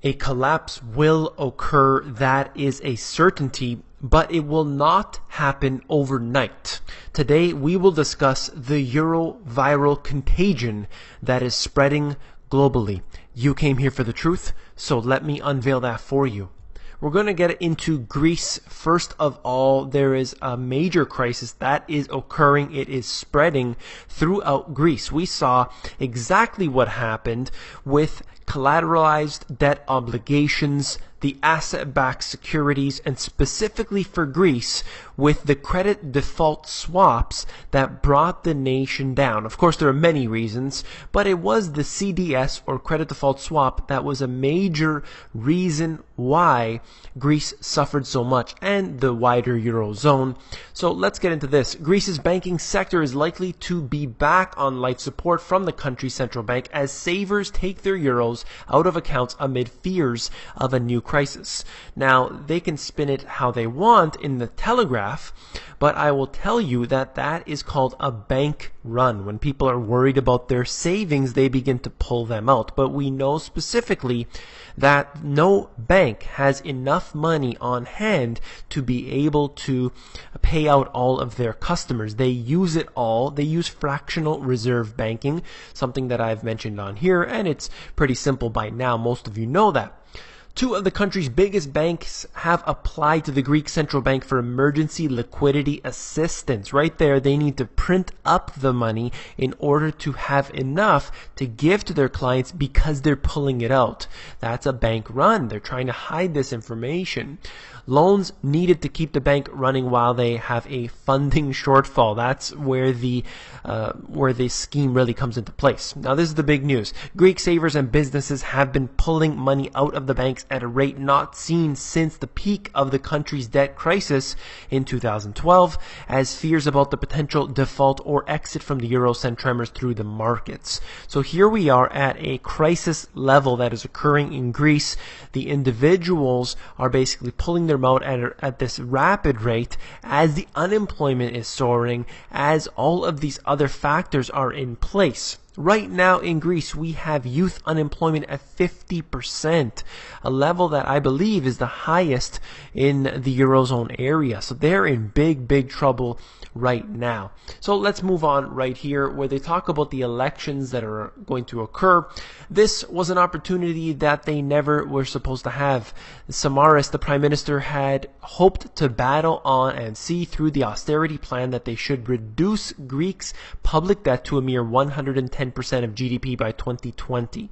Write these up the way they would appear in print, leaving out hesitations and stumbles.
A collapse will occur, that is a certainty, but it will not happen overnight. Today we will discuss the euro viral contagion that is spreading globally. You came here for the truth, so let me unveil that for you. We're going to get into Greece. First of all, there is a major crisis that is occurring. It is spreading throughout Greece. We saw exactly what happened with collateralized debt obligations, the asset-backed securities, and specifically for Greece with the credit default swaps that brought the nation down. Of course, there are many reasons, but it was the CDS or credit default swap that was a major reason why Greece suffered so much and the wider Eurozone. So let's get into this. Greece's banking sector is likely to be back on life support from the country's central bank as savers take their euros out of accounts amid fears of a new crisis. Now, they can spin it how they want in the Telegraph, but I will tell you that that is called a bank run. When people are worried about their savings, they begin to pull them out. But we know specifically that no bank has enough money on hand to be able to pay out all of their customers. They use it all. They use fractional reserve banking, something that I've mentioned on here, and it's pretty simple by now. Most of you know that. Two of the country's biggest banks have applied to the Greek central bank for emergency liquidity assistance. Right there, they need to print up the money in order to have enough to give to their clients because they're pulling it out. That's a bank run. They're trying to hide this information. Loans needed to keep the bank running while they have a funding shortfall. That's where the scheme really comes into place. Now, this is the big news. Greek savers and businesses have been pulling money out of the banks at a rate not seen since the peak of the country's debt crisis in 2012, as fears about the potential default or exit from the euro sent tremors through the markets. So here we are at a crisis level that is occurring in Greece. The individuals are basically pulling their out at this rapid rate as the unemployment is soaring, as all of these other factors are in place. Right now in Greece, we have youth unemployment at 50%, a level that I believe is the highest in the Eurozone area. So they're in big trouble right now. So let's move on right here where they talk about the elections that are going to occur. This was an opportunity that they never were supposed to have. Samaras, the prime minister, had hoped to battle on and see through the austerity plan that they should reduce Greeks' public debt to a mere 110% of GDP by 2020.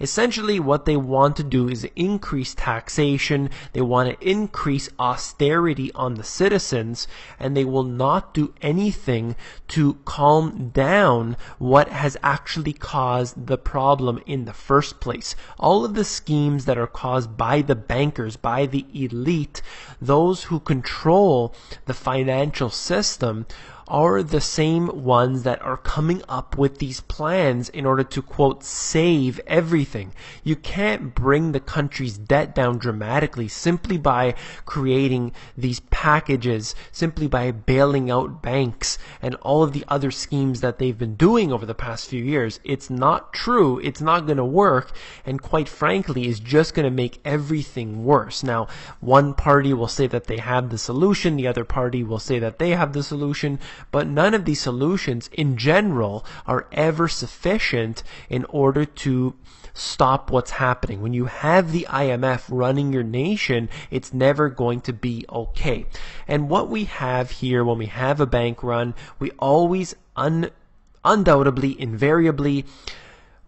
Essentially, what they want to do is increase taxation, they want to increase austerity on the citizens, and they will not do anything to calm down what has actually caused the problem in the first place. All of the schemes that are caused by the bankers, by the elite, those who control the financial system, are the same ones that are coming up with these plans in order to, quote, save everything. You can't bring the country's debt down dramatically simply by creating these packages, simply by bailing out banks and all of the other schemes that they've been doing over the past few years. It's not true. It's not going to work. And quite frankly, is just going to make everything worse. Now, one party will say that they have the solution. The other party will say that they have the solution. But none of these solutions in general are ever sufficient in order to stop what's happening. When you have the IMF running your nation, it's never going to be okay. And what we have here, when we have a bank run, we always undoubtedly, invariably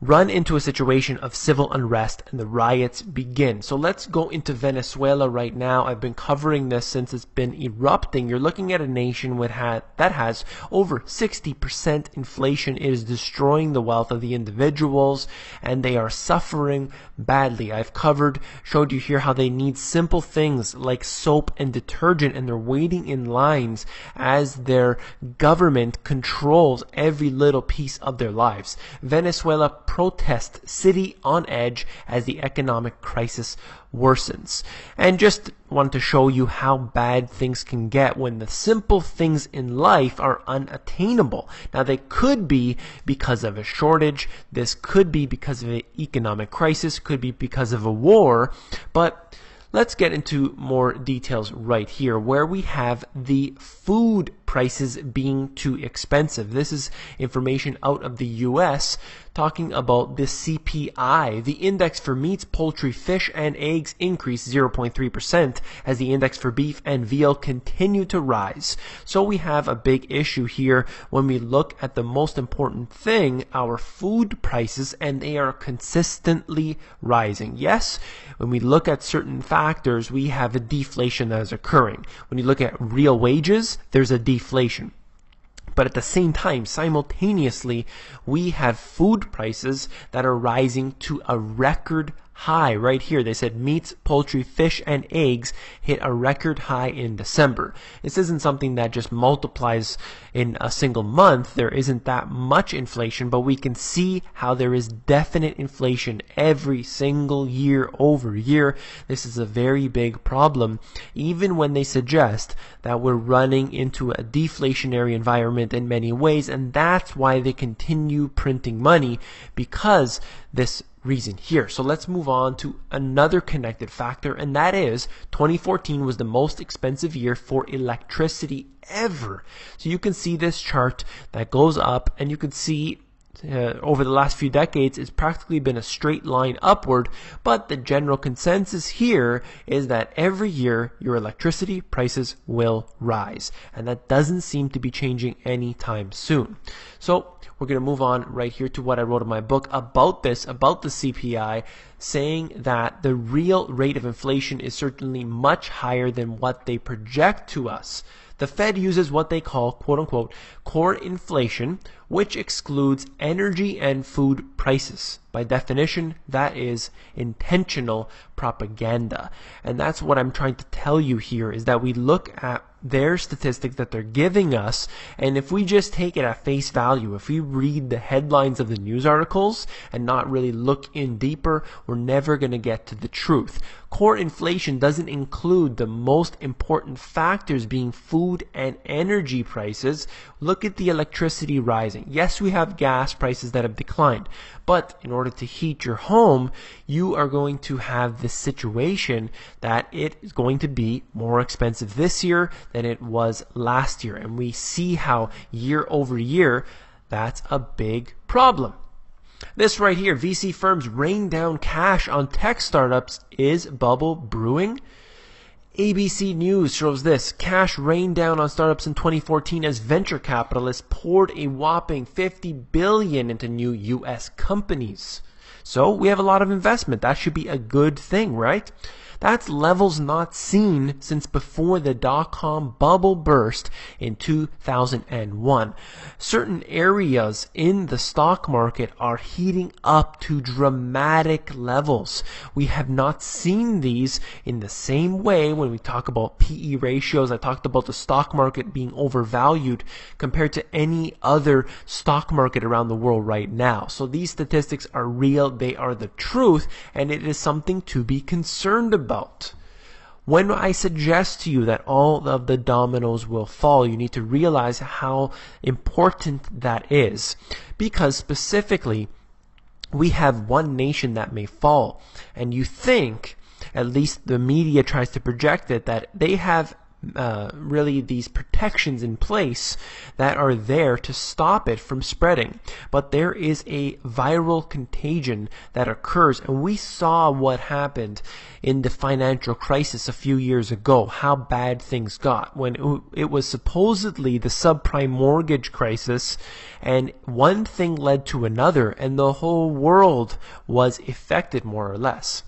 run into a situation of civil unrest and the riots begin. So let's go into Venezuela right now. I've been covering this since it's been erupting. You're looking at a nation that has over 60% inflation. It is destroying the wealth of the individuals and they are suffering badly. I've showed you here how they need simple things like soap and detergent, and they're waiting in lines as their government controls every little piece of their lives. Venezuela protest city on edge as the economic crisis worsens. And just want to show you how bad things can get when the simple things in life are unattainable. Now, they could be because of a shortage, this could be because of an economic crisis, could be because of a war, but let's get into more details right here, where we have the food prices being too expensive. This is information out of the US talking about the CPI. The index for meats, poultry, fish, and eggs increased 0.3% as the index for beef and veal continued to rise. So we have a big issue here when we look at the most important thing, our food prices, and they are consistently rising. Yes, when we look at certain factors, we have a deflation that is occurring. When you look at real wages, there's a deflation. But at the same time, simultaneously, we have food prices that are rising to a record high. Right here, they said meats, poultry, fish, and eggs hit a record high in December. This isn't something that just multiplies in a single month. There isn't that much inflation, but we can see how there is definite inflation every single year over year. This is a very big problem, even when they suggest that we're running into a deflationary environment in many ways, and that's why they continue printing money, because this reason here. So let's move on to another connected factor, and that is 2014 was the most expensive year for electricity ever. So you can see this chart that goes up, and you can see over the last few decades it's practically been a straight line upward, but the general consensus here is that every year your electricity prices will rise, and that doesn't seem to be changing anytime soon. So we're going to move on right here to what I wrote in my book about this, about the CPI, saying that the real rate of inflation is certainly much higher than what they project to us. The Fed uses what they call, quote unquote, core inflation, which excludes energy and food prices. By definition, that is intentional propaganda. And that's what I'm trying to tell you here, is that we look at their statistics that they're giving us, and if we just take it at face value, if we read the headlines of the news articles and not really look in deeper, we're never going to get to the truth. Core inflation doesn't include the most important factors, being food and energy prices. Look at the electricity rising. Yes, we have gas prices that have declined, but in order to heat your home, you are going to have this situation that it is going to be more expensive this year than it was last year. And we see how year over year, that's a big problem. This right here, VC firms rain down cash on tech startups. Is bubble brewing? ABC News shows this. Cash rained down on startups in 2014 as venture capitalists poured a whopping $50 billion into new U.S. companies. So we have a lot of investment. That should be a good thing, right? That's levels not seen since before the dot-com bubble burst in 2001. Certain areas in the stock market are heating up to dramatic levels. We have not seen these in the same way when we talk about PE ratios. I talked about the stock market being overvalued compared to any other stock market around the world right now. So these statistics are real, they are the truth, and it is something to be concerned about. When I suggest to you that all of the dominoes will fall, you need to realize how important that is, because specifically we have one nation that may fall, and you think, at least the media tries to project it, that they have really these protections in place that are there to stop it from spreading. But there is a viral contagion that occurs, and we saw what happened in the financial crisis a few years ago, how bad things got when it was supposedly the subprime mortgage crisis, and one thing led to another, and the whole world was affected more or less.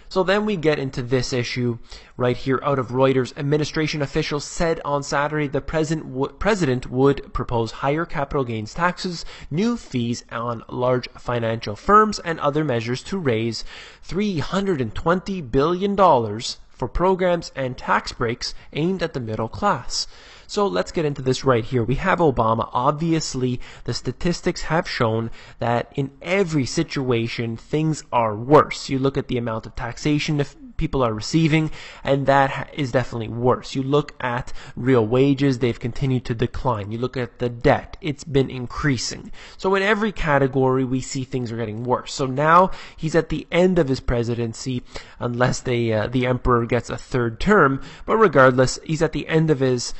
So then we get into this issue right here out of Reuters. Administration officials said on Saturday the president would propose higher capital gains taxes, new fees on large financial firms, and other measures to raise $320 billion for programs and tax breaks aimed at the middle class. So let's get into this right here. We have Obama. Obviously, the statistics have shown that in every situation, things are worse. You look at the amount of taxation people are receiving, and that is definitely worse. You look at real wages, they've continued to decline. You look at the debt, it's been increasing. So in every category, we see things are getting worse. So now he's at the end of his presidency, unless the emperor gets a third term. But regardless, he's at the end of his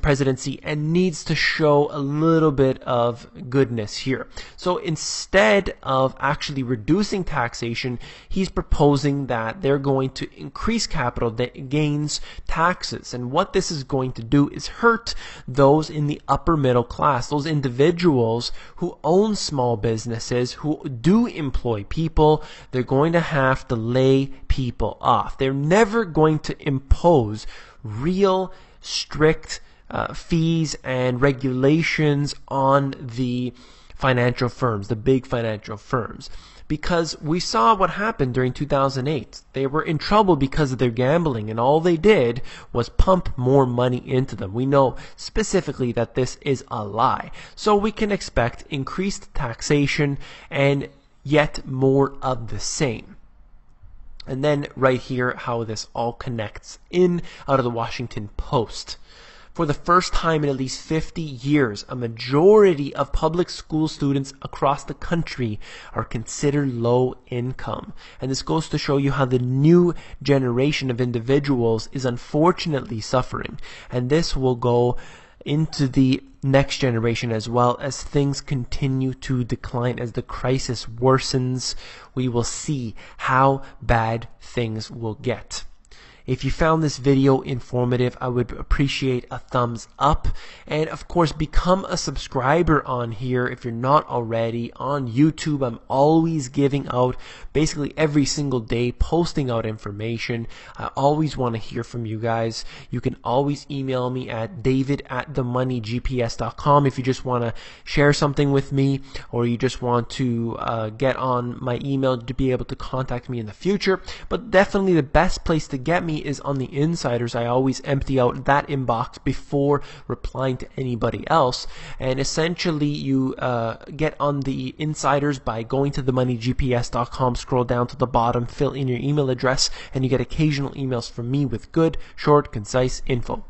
presidency and needs to show a little bit of goodness here. So instead of actually reducing taxation, he's proposing that they're going to increase capital gains taxes. And what this is going to do is hurt those in the upper middle class, those individuals who own small businesses, who do employ people. They're going to have to lay people off. They're never going to impose real strict fees and regulations on the financial firms, the big financial firms, because we saw what happened during 2008. They were in trouble because of their gambling, and all they did was pump more money into them. We know specifically that this is a lie. So we can expect increased taxation and yet more of the same. And then right here, how this all connects in out of the Washington Post. For the first time in at least 50 years, a majority of public school students across the country are considered low income. And this goes to show you how the new generation of individuals is unfortunately suffering. And this will go into the next generation as well as things continue to decline. As the crisis worsens, we will see how bad things will get. If you found this video informative, I would appreciate a thumbs up. And of course, become a subscriber on here if you're not already. On YouTube, I'm always giving out, basically every single day, posting out information. I always want to hear from you guys. You can always email me at david@themoneygps.com if you just want to share something with me, or you just want to get on my email to be able to contact me in the future. But definitely the best place to get me is on the insiders. I always empty out that inbox before replying to anybody else, and essentially you get on the insiders by going to themoneygps.com, scroll down to the bottom, fill in your email address, and you get occasional emails from me with good, short, concise info.